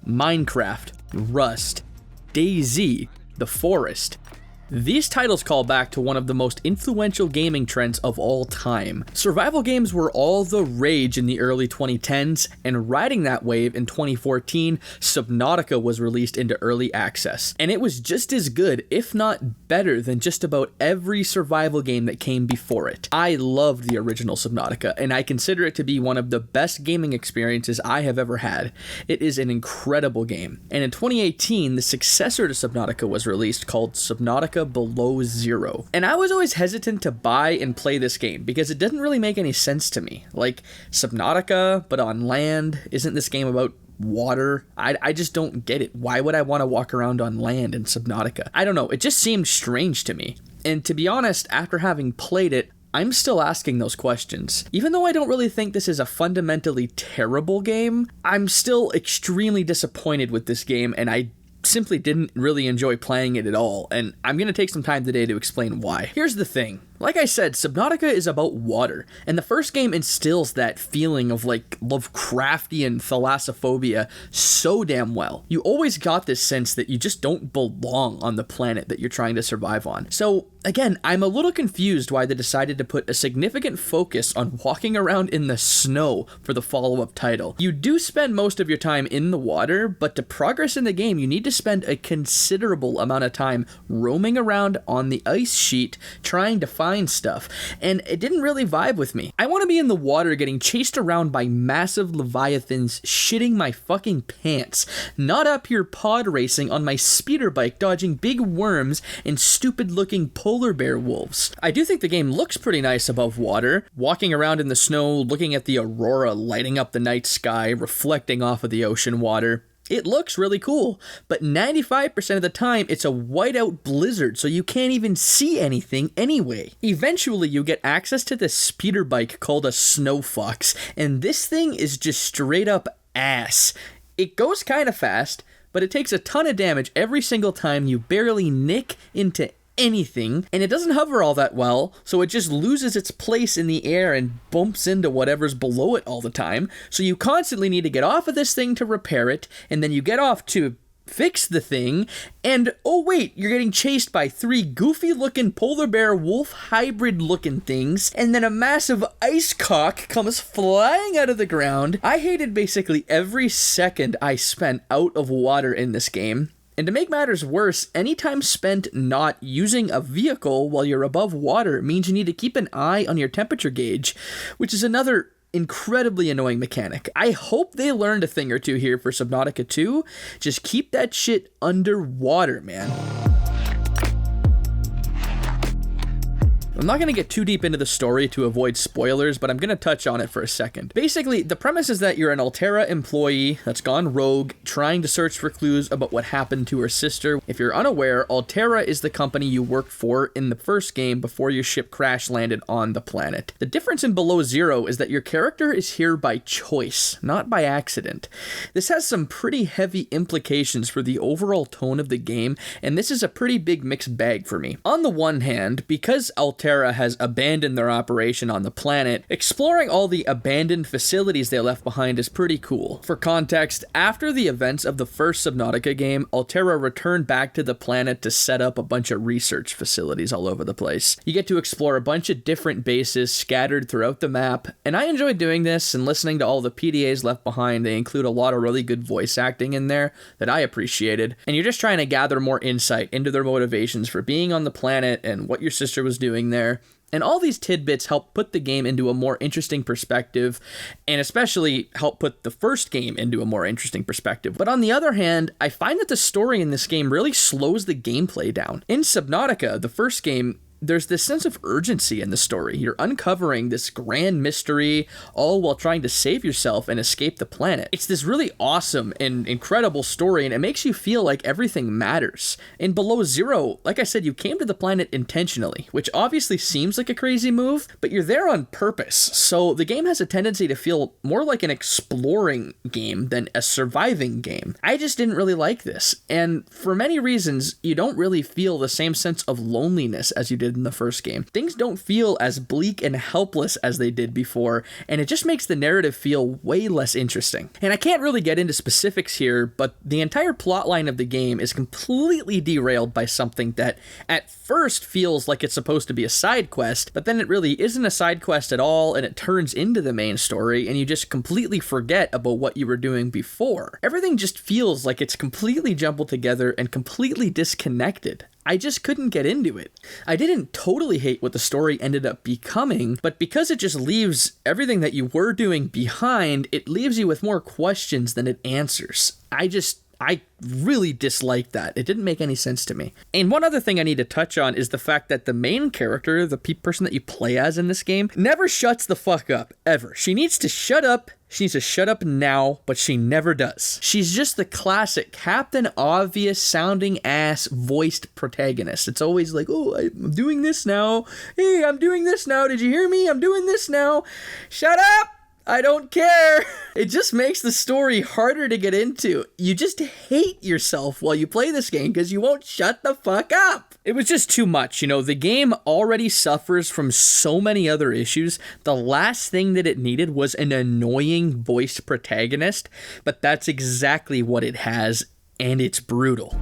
Minecraft, Rust, DayZ, The Forest. These titles call back to one of the most influential gaming trends of all time. Survival games were all the rage in the early 2010s, and riding that wave in 2014, Subnautica was released into early access. And it was just as good, if not better, than just about every survival game that came before it. I loved the original Subnautica, and I consider it to be one of the best gaming experiences I have ever had. It is an incredible game. And in 2018, the successor to Subnautica was released called Subnautica Below Zero. And I was always hesitant to buy and play this game because it didn't really make any sense to me. Like, Subnautica, but on land, isn't this game about water? I just don't get it. Why would I want to walk around on land in Subnautica? I don't know, it just seemed strange to me. And to be honest, after having played it, I'm still asking those questions. Even though I don't really think this is a fundamentally terrible game, I'm still extremely disappointed with this game, and I simply didn't really enjoy playing it at all, and I'm going to take some time today to explain why. Here's the thing. Like I said, Subnautica is about water, and the first game instills that feeling of like Lovecraftian thalassophobia so damn well. You always got this sense that you just don't belong on the planet that you're trying to survive on. So again, I'm a little confused why they decided to put a significant focus on walking around in the snow for the follow-up title. You do spend most of your time in the water, but to progress in the game, you need to spend a considerable amount of time roaming around on the ice sheet trying to find stuff, and it didn't really vibe with me. I want to be in the water getting chased around by massive leviathans shitting my fucking pants, not up here pod racing on my speeder bike dodging big worms and stupid looking polar bear wolves. I do think the game looks pretty nice above water, walking around in the snow, looking at the aurora lighting up the night sky, reflecting off of the ocean water. It looks really cool, but 95% of the time it's a whiteout blizzard, so you can't even see anything anyway. Eventually you get access to this speeder bike called a Snow Fox, and this thing is just straight up ass. It goes kind of fast, but it takes a ton of damage every single time you barely nick into anything, and it doesn't hover all that well, so it just loses its place in the air and bumps into whatever's below it all the time, so you constantly need to get off of this thing to repair it, and then you get off to fix the thing, and oh wait, you're getting chased by 3 goofy looking polar bear wolf hybrid looking things, and then a massive ice cock comes flying out of the ground. I hated basically every second I spent out of water in this game. And to make matters worse, any time spent not using a vehicle while you're above water means you need to keep an eye on your temperature gauge, which is another incredibly annoying mechanic. I hope they learned a thing or two here for Subnautica 2. Just keep that shit underwater, man. I'm not going to get too deep into the story to avoid spoilers, but I'm going to touch on it for a second. Basically, the premise is that you're an Altera employee that's gone rogue, trying to search for clues about what happened to her sister. If you're unaware, Altera is the company you worked for in the first game before your ship crash landed on the planet. The difference in Below Zero is that your character is here by choice, not by accident. This has some pretty heavy implications for the overall tone of the game, and this is a pretty big mixed bag for me. On the one hand, because Altera has abandoned their operation on the planet, exploring all the abandoned facilities they left behind is pretty cool. For context, after the events of the first Subnautica game, Altera returned back to the planet to set up a bunch of research facilities all over the place. You get to explore a bunch of different bases scattered throughout the map, and I enjoyed doing this and listening to all the PDAs left behind. They include a lot of really good voice acting in there that I appreciated, and you're just trying to gather more insight into their motivations for being on the planet and what your sister was doing there. And all these tidbits help put the game into a more interesting perspective, and especially help put the first game into a more interesting perspective. But on the other hand, I find that the story in this game really slows the gameplay down. In Subnautica, the first game, there's this sense of urgency in the story. You're uncovering this grand mystery, all while trying to save yourself and escape the planet. It's this really awesome and incredible story, and it makes you feel like everything matters. In Below Zero, like I said, you came to the planet intentionally, which obviously seems like a crazy move, but you're there on purpose. So the game has a tendency to feel more like an exploring game than a surviving game. I just didn't really like this, and for many reasons, you don't really feel the same sense of loneliness as you did did in the first game. Things don't feel as bleak and helpless as they did before, and it just makes the narrative feel way less interesting. And I can't really get into specifics here, but the entire plotline of the game is completely derailed by something that at first feels like it's supposed to be a side quest, but then it really isn't a side quest at all, and it turns into the main story, and you just completely forget about what you were doing before. Everything just feels like it's completely jumbled together and completely disconnected. I just couldn't get into it. I didn't totally hate what the story ended up becoming, but because it just leaves everything that you were doing behind, it leaves you with more questions than it answers. I really disliked that. It didn't make any sense to me. And one other thing I need to touch on is the fact that the main character, the person that you play as in this game, never shuts the fuck up, ever. She needs to shut up. She needs to shut up now, but she never does. She's just the classic Captain Obvious sounding ass voiced protagonist. It's always like, oh, I'm doing this now. Hey, I'm doing this now. Did you hear me? I'm doing this now. Shut up! I don't care. It just makes the story harder to get into. You just hate yourself while you play this game because you won't shut the fuck up. It was just too much. The game already suffers from so many other issues. The last thing that it needed was an annoying voiced protagonist, but that's exactly what it has, and it's brutal.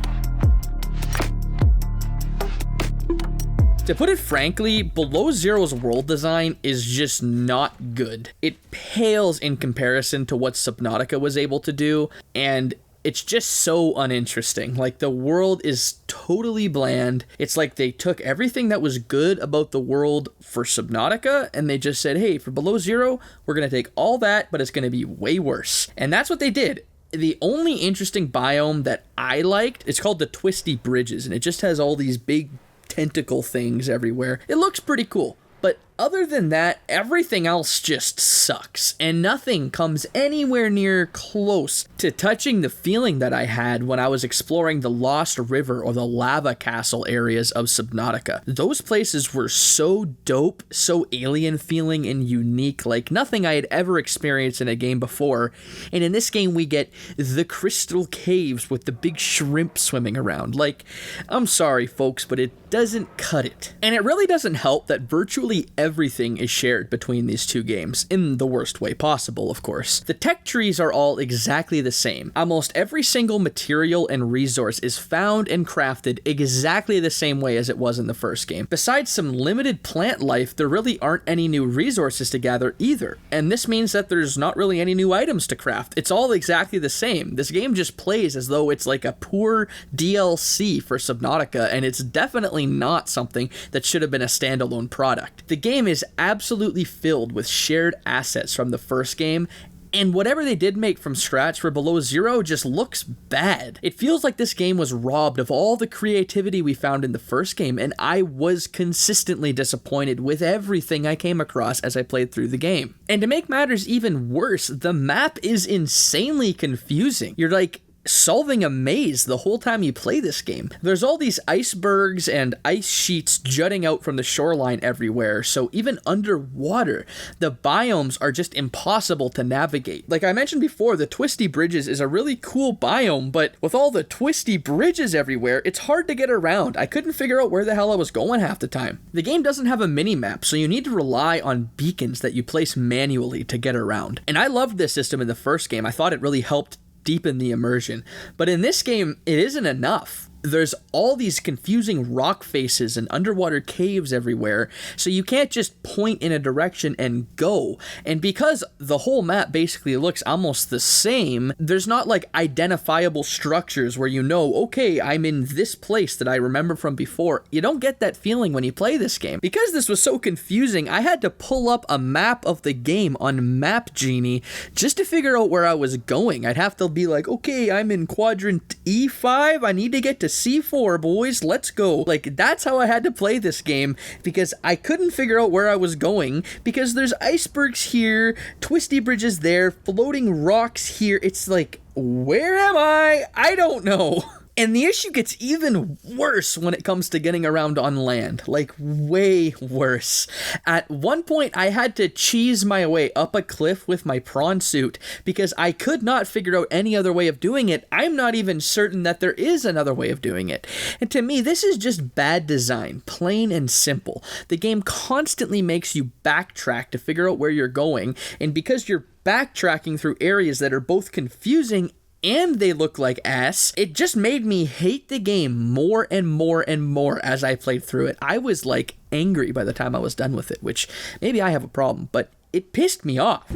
To put it frankly, Below Zero's world design is just not good. It pales in comparison to what Subnautica was able to do, and it's just so uninteresting. Like, the world is totally bland. It's like they took everything that was good about the world for Subnautica, and they just said, hey, for Below Zero, we're going to take all that, but it's going to be way worse. And that's what they did. The only interesting biome that I liked, it's called the Twisty Bridges, and it just has all these big tentacle things everywhere. It looks pretty cool, but other than that, everything else just sucks, and nothing comes anywhere near close to touching the feeling that I had when I was exploring the Lost River or the Lava Castle areas of Subnautica. Those places were so dope, so alien feeling and unique, like nothing I had ever experienced in a game before. And in this game, we get the crystal caves with the big shrimp swimming around. Like, I'm sorry, folks, but it doesn't cut it. And it really doesn't help that virtually everything is shared between these two games, in the worst way possible, of course. The tech trees are all exactly the same. Almost every single material and resource is found and crafted exactly the same way as it was in the first game. Besides some limited plant life, there really aren't any new resources to gather either, and this means that there's not really any new items to craft. It's all exactly the same. This game just plays as though it's like a poor DLC for Subnautica, and it's definitely not something that should have been a standalone product. The game is absolutely filled with shared assets from the first game, and whatever they did make from scratch for Below Zero just looks bad. It feels like this game was robbed of all the creativity we found in the first game, and I was consistently disappointed with everything I came across as I played through the game. And to make matters even worse, the map is insanely confusing. You're like solving a maze the whole time you play this game. There's all these icebergs and ice sheets jutting out from the shoreline everywhere, so even underwater, the biomes are just impossible to navigate. Like I mentioned before, the Twisty Bridges is a really cool biome, but with all the twisty bridges everywhere, it's hard to get around. I couldn't figure out where the hell I was going half the time. The game doesn't have a mini-map, so you need to rely on beacons that you place manually to get around. And I loved this system in the first game. I thought it really helped deepen the immersion, but in this game it isn't enough. There's all these confusing rock faces and underwater caves everywhere, so you can't just point in a direction and go. And because the whole map basically looks almost the same, there's not like identifiable structures where you know, okay, I'm in this place that I remember from before. You don't get that feeling when you play this game. Because this was so confusing, I had to pull up a map of the game on Map Genie just to figure out where I was going. I'd have to be like, okay, I'm in quadrant E5, I need to get to C4, boys, let's go. Like, that's how I had to play this game, because I couldn't figure out where I was going, because there's icebergs here, twisty bridges there, floating rocks here. It's like, where am I? I don't know. And the issue gets even worse when it comes to getting around on land, like way worse. At one point, I had to cheese my way up a cliff with my prawn suit because I could not figure out any other way of doing it. I'm not even certain that there is another way of doing it. And to me, this is just bad design, plain and simple. The game constantly makes you backtrack to figure out where you're going, and because you're backtracking through areas that are both confusing and they look like ass, it just made me hate the game more and more and more as I played through it. I was like angry by the time I was done with it, which maybe I have a problem, but it pissed me off.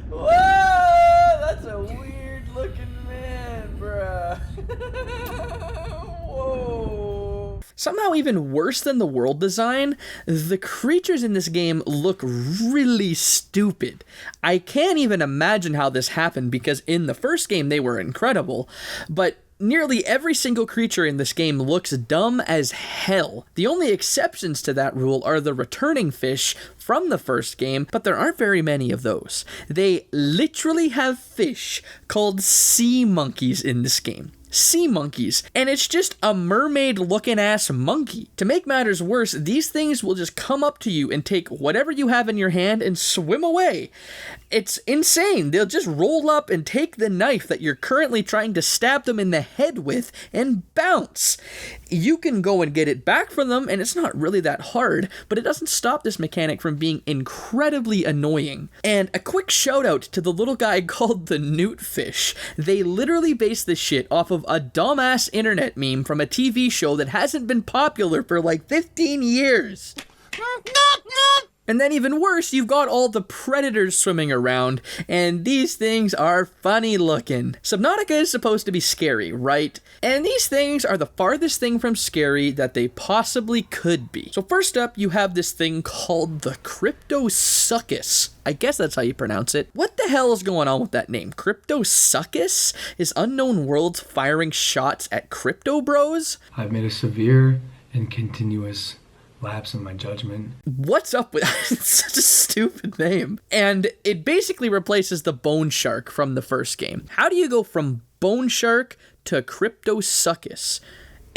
Whoa, that's a weird looking man, bruh. Whoa. Somehow even worse than the world design, the creatures in this game look really stupid. I can't even imagine how this happened because in the first game they were incredible, but nearly every single creature in this game looks dumb as hell. The only exceptions to that rule are the returning fish from the first game, but there aren't very many of those. They literally have fish called sea monkeys in this game. Sea monkeys, and it's just a mermaid looking ass monkey. To make matters worse, these things will just come up to you and take whatever you have in your hand and swim away. It's insane. They'll just roll up and take the knife that you're currently trying to stab them in the head with and bounce. You can go and get it back from them, and it's not really that hard, but it doesn't stop this mechanic from being incredibly annoying. And a quick shout out to the little guy called the newt fish. They literally base this shit off of a dumbass internet meme from a TV show that hasn't been popular for like 15 years. And then even worse, you've got all the predators swimming around, and these things are funny looking. Subnautica is supposed to be scary, right? And these things are the farthest thing from scary that they possibly could be. So first up, you have this thing called the Cryptosuchus. I guess that's how you pronounce it. What the hell is going on with that name? Cryptosuchus? Is Unknown Worlds firing shots at crypto bros? I've made a severe and continuous lapse in my judgment. What's up with it's such a stupid name? And it basically replaces the bone shark from the first game. How do you go from bone shark to Cryptosuchus?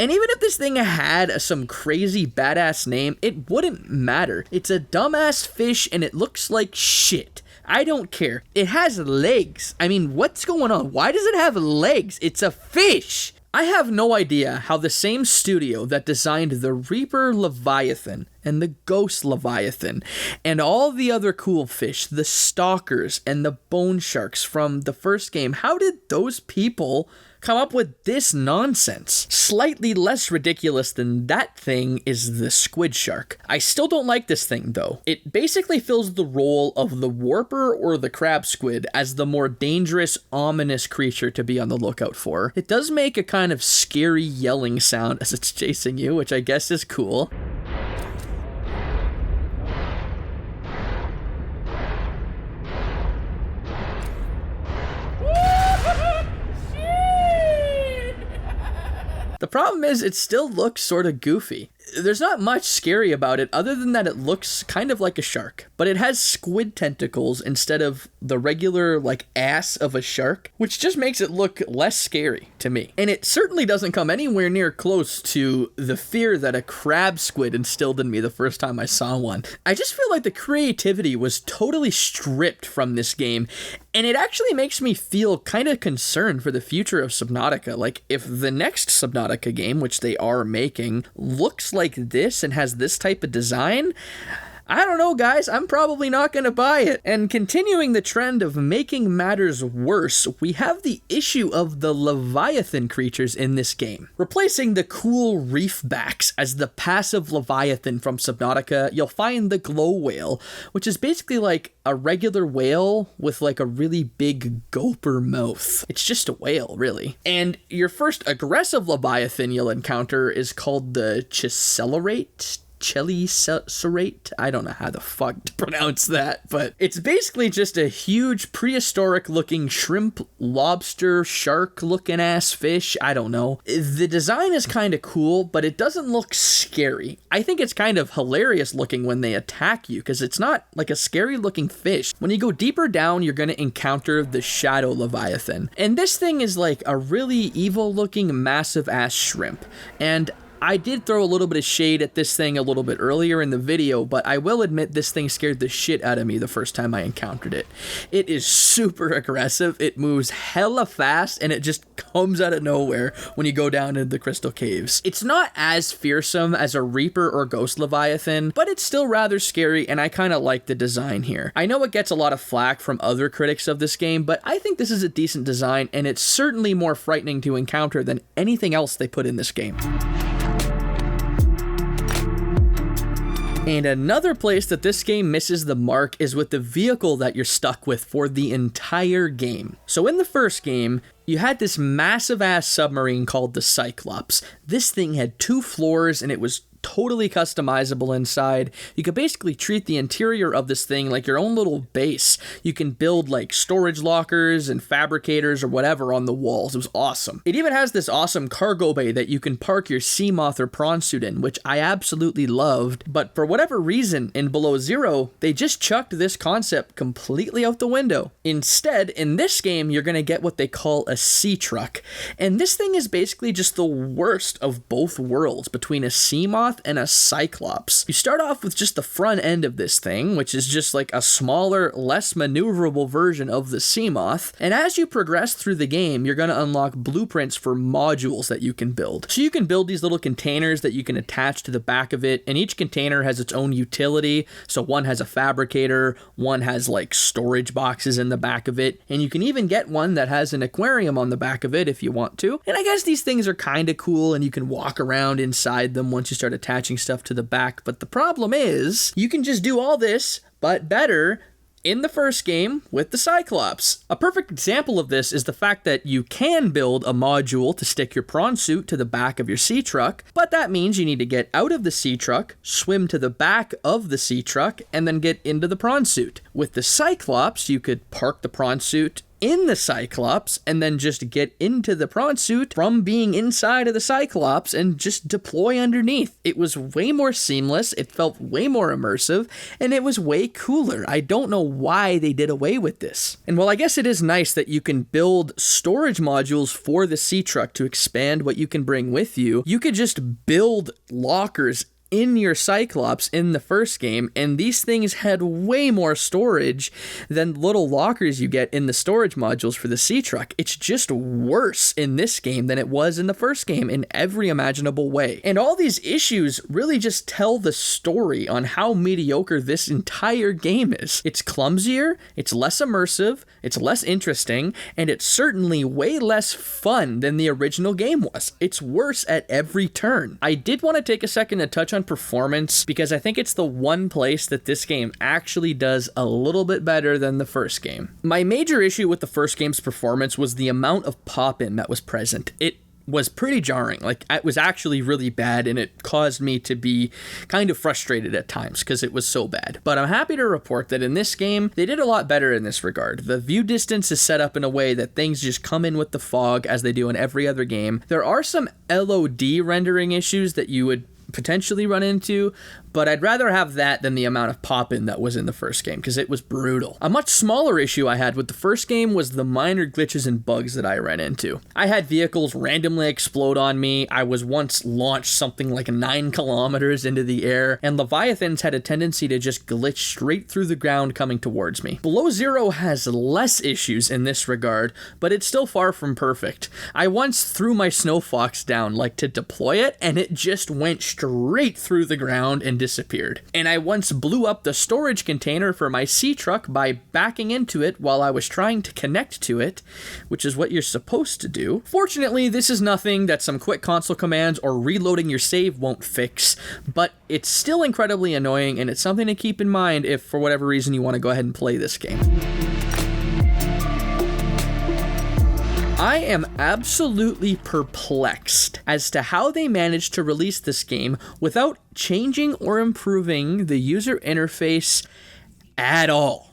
And even if this thing had some crazy badass name, it wouldn't matter. It's a dumbass fish and it looks like shit. I don't care. It has legs. I mean, what's going on? Why does it have legs? It's a fish. I have no idea how the same studio that designed the Reaper Leviathan and the Ghost Leviathan and all the other cool fish, the Stalkers and the Bone Sharks from the first game, how did those people come up with this nonsense? Slightly less ridiculous than that thing is the squid shark. I still don't like this thing though. It basically fills the role of the warper or the crab squid as the more dangerous, ominous creature to be on the lookout for. It does make a kind of scary yelling sound as it's chasing you, which I guess is cool. The problem is it still looks sort of goofy. There's not much scary about it other than that it looks kind of like a shark, but it has squid tentacles instead of the regular like ass of a shark, which just makes it look less scary to me. And it certainly doesn't come anywhere near close to the fear that a crab squid instilled in me the first time I saw one. I just feel like the creativity was totally stripped from this game, and it actually makes me feel kind of concerned for the future of Subnautica. Like, if the next Subnautica game, which they are making, looks like this and has this type of design, I don't know, guys, I'm probably not going to buy it. And continuing the trend of making matters worse, we have the issue of the Leviathan creatures in this game. Replacing the cool reefbacks as the passive Leviathan from Subnautica, you'll find the glow whale, which is basically like a regular whale with like a really big gulper mouth. It's just a whale, really. And your first aggressive Leviathan you'll encounter is called the Cheselerate. Chelicerates. I don't know how the fuck to pronounce that, but it's basically just a huge prehistoric looking shrimp, lobster, shark looking ass fish. I don't know. The design is kind of cool, but it doesn't look scary. I think it's kind of hilarious looking when they attack you, because it's not like a scary looking fish. When you go deeper down, you're going to encounter the Shadow Leviathan. And this thing is like a really evil looking massive ass shrimp. And I did throw a little bit of shade at this thing a little bit earlier in the video, but I will admit this thing scared the shit out of me the first time I encountered it. It is super aggressive, it moves hella fast, and it just comes out of nowhere when you go down into the crystal caves. It's not as fearsome as a Reaper or Ghost Leviathan, but it's still rather scary, and I kind of like the design here. I know it gets a lot of flack from other critics of this game, but I think this is a decent design, and it's certainly more frightening to encounter than anything else they put in this game. And another place that this game misses the mark is with the vehicle that you're stuck with for the entire game. So in the first game, you had this massive ass submarine called the Cyclops. This thing had 2 floors and it was totally customizable inside. You could basically treat the interior of this thing like your own little base. You can build like storage lockers and fabricators or whatever on the walls. It was awesome. It even has this awesome cargo bay that you can park your sea moth or prawn suit in, which I absolutely loved. But for whatever reason, in Below Zero, they just chucked this concept completely out the window. Instead, in this game, you're going to get what they call a Seatruck. And this thing is basically just the worst of both worlds between a sea moth and a Cyclops. You start off with just the front end of this thing, which is just like a smaller, less maneuverable version of the Seamoth, and as you progress through the game, you're going to unlock blueprints for modules that you can build. So you can build these little containers that you can attach to the back of it, and each container has its own utility. So one has a fabricator, one has like storage boxes in the back of it, and you can even get one that has an aquarium on the back of it if you want to. And I guess these things are kind of cool, and you can walk around inside them once you start attaching stuff to the back, but the problem is you can just do all this, but better, in the first game with the Cyclops. A perfect example of this is the fact that you can build a module to stick your prawn suit to the back of your Seatruck, but that means you need to get out of the Seatruck, swim to the back of the Seatruck, and then get into the prawn suit. With the Cyclops, you could park the prawn suit in the Cyclops and then just get into the prawn suit from being inside of the Cyclops and just deploy underneath. It was way more seamless, it felt way more immersive, and it was way cooler. I don't know why they did away with this. And while I guess it is nice that you can build storage modules for the Seatruck to expand what you can bring with you, you could just build lockers in your Cyclops in the first game, and these things had way more storage than little lockers you get in the storage modules for the Seatruck. It's just worse in this game than it was in the first game in every imaginable way. And all these issues really just tell the story on how mediocre this entire game is. It's clumsier, it's less immersive, it's less interesting, and it's certainly way less fun than the original game was. It's worse at every turn. I did want to take a second to touch on performance, because I think it's the one place that this game actually does a little bit better than the first game. My major issue with the first game's performance was the amount of pop-in that was present. It was pretty jarring. Like, it was actually really bad, and it caused me to be kind of frustrated at times because it was so bad. But I'm happy to report that in this game, they did a lot better in this regard. The view distance is set up in a way that things just come in with the fog as they do in every other game. There are some LOD rendering issues that you would potentially run into, but I'd rather have that than the amount of pop-in that was in the first game, because it was brutal. A much smaller issue I had with the first game was the minor glitches and bugs that I ran into. I had vehicles randomly explode on me. I was once launched something like 9 kilometers into the air, and Leviathans had a tendency to just glitch straight through the ground coming towards me. Below Zero has less issues in this regard, but it's still far from perfect. I once threw my Snow Fox down like to deploy it, and it just went straight through the ground and disappeared. And I once blew up the storage container for my Seatruck by backing into it while I was trying to connect to it, which is what you're supposed to do. Fortunately, this is nothing that some quick console commands or reloading your save won't fix, but it's still incredibly annoying, and it's something to keep in mind if for whatever reason you want to go ahead and play this game. I am absolutely perplexed as to how they managed to release this game without changing or improving the user interface at all.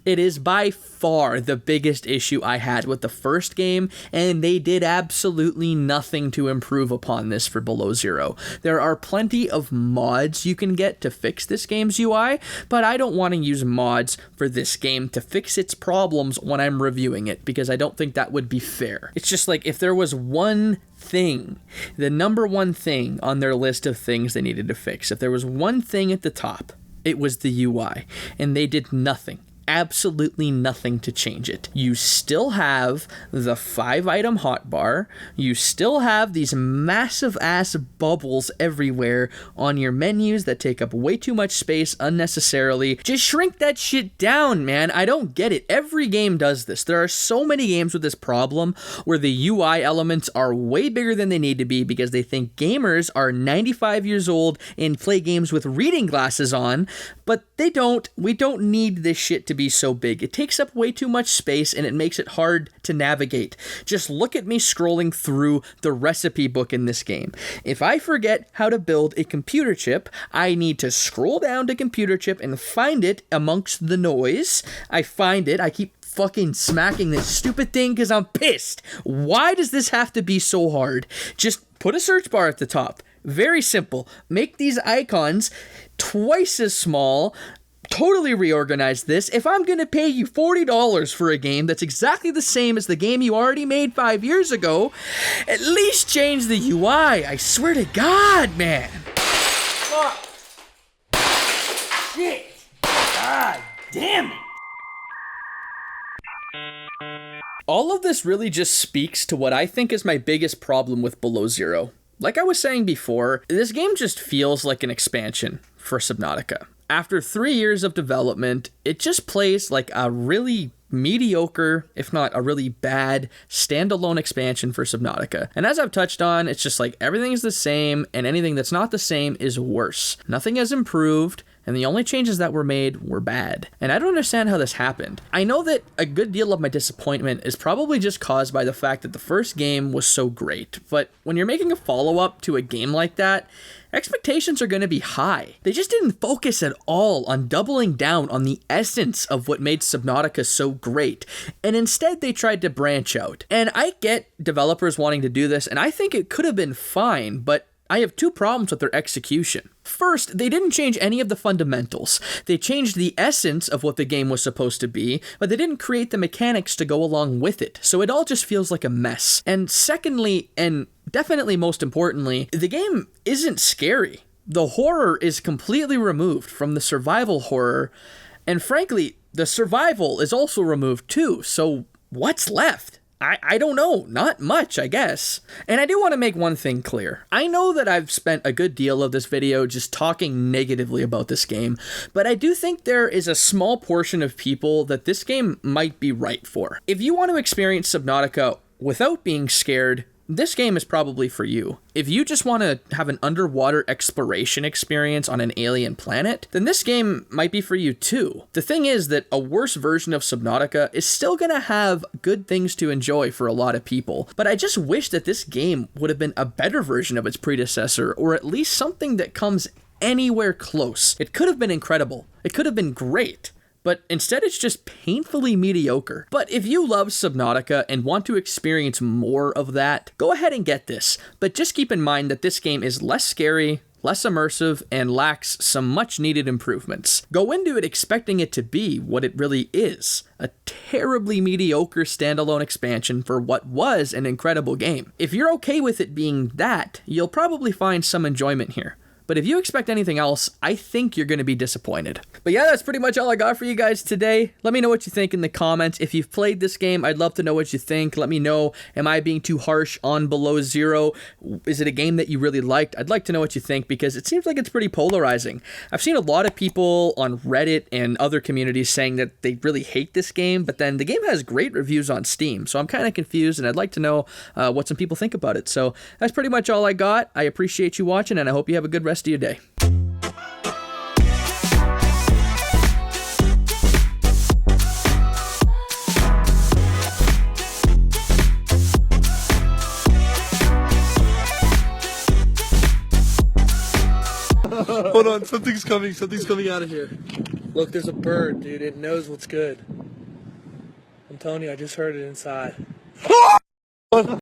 It is by far the biggest issue I had with the first game, and they did absolutely nothing to improve upon this for Below Zero. There are plenty of mods you can get to fix this game's UI, but I don't want to use mods for this game to fix its problems when I'm reviewing it, because I don't think that would be fair. It's just like if there was one thing, the number one thing on their list of things they needed to fix, if there was one thing at the top, it was the UI, and they did nothing. Absolutely nothing to change it. You still have the 5-item hotbar. You still have these massive ass bubbles everywhere on your menus that take up way too much space unnecessarily. Just shrink that shit down, man. I don't get it. Every game does this. There are so many games with this problem where the UI elements are way bigger than they need to be because they think gamers are 95 years old and play games with reading glasses on, but they don't. We don't need this shit to be so big. It takes up way too much space and it makes it hard to navigate. Just look at me scrolling through the recipe book in this game. If I forget how to build a computer chip, I need to scroll down to computer chip and find it amongst the noise. I find it. I keep fucking smacking this stupid thing because I'm pissed. Why does this have to be so hard? Just put a search bar at the top. Very simple. Make these icons twice as small. Totally reorganize this. If I'm going to pay you $40 for a game that's exactly the same as the game you already made 5 years ago, at least change the UI. I swear to God, man. Fuck. Shit. God damn it. All of this really just speaks to what I think is my biggest problem with Below Zero. Like I was saying before, this game just feels like an expansion for Subnautica. After 3 years of development, it just plays like a really mediocre, if not a really bad, standalone expansion for Subnautica. And as I've touched on, it's just like everything is the same, and anything that's not the same is worse. Nothing has improved, and the only changes that were made were bad. And I don't understand how this happened. I know that a good deal of my disappointment is probably just caused by the fact that the first game was so great, but when you're making a follow-up to a game like that, expectations are going to be high. They just didn't focus at all on doubling down on the essence of what made Subnautica so great, and instead they tried to branch out. And I get developers wanting to do this, and I think it could have been fine, but I have two problems with their execution. First, they didn't change any of the fundamentals. They changed the essence of what the game was supposed to be, but they didn't create the mechanics to go along with it, so it all just feels like a mess. And secondly, and definitely most importantly, the game isn't scary. The horror is completely removed from the survival horror, and frankly, the survival is also removed too, so what's left? I don't know, not much, I guess. And I do want to make one thing clear. I know that I've spent a good deal of this video just talking negatively about this game, but I do think there is a small portion of people that this game might be right for. If you want to experience Subnautica without being scared, this game is probably for you. If you just want to have an underwater exploration experience on an alien planet, then this game might be for you too. The thing is that a worse version of Subnautica is still gonna have good things to enjoy for a lot of people, but I just wish that this game would have been a better version of its predecessor, or at least something that comes anywhere close. It could have been incredible. It could have been great. But instead it's just painfully mediocre. But if you love Subnautica and want to experience more of that, go ahead and get this. But just keep in mind that this game is less scary, less immersive, and lacks some much needed improvements. Go into it expecting it to be what it really is, a terribly mediocre standalone expansion for what was an incredible game. If you're okay with it being that, you'll probably find some enjoyment here. But if you expect anything else, I think you're going to be disappointed. But yeah, that's pretty much all I got for you guys today. Let me know what you think in the comments. If you've played this game, I'd love to know what you think. Let me know, am I being too harsh on Below Zero? Is it a game that you really liked? I'd like to know what you think because it seems like it's pretty polarizing. I've seen a lot of people on Reddit and other communities saying that they really hate this game, but then the game has great reviews on Steam. So I'm kind of confused and I'd like to know what some people think about it. So that's pretty much all I got. I appreciate you watching and I hope you have a good rest of your day. Hold on, something's coming out of here. Look, there's a bird, dude. It knows what's good. I'm telling you, I just heard it inside.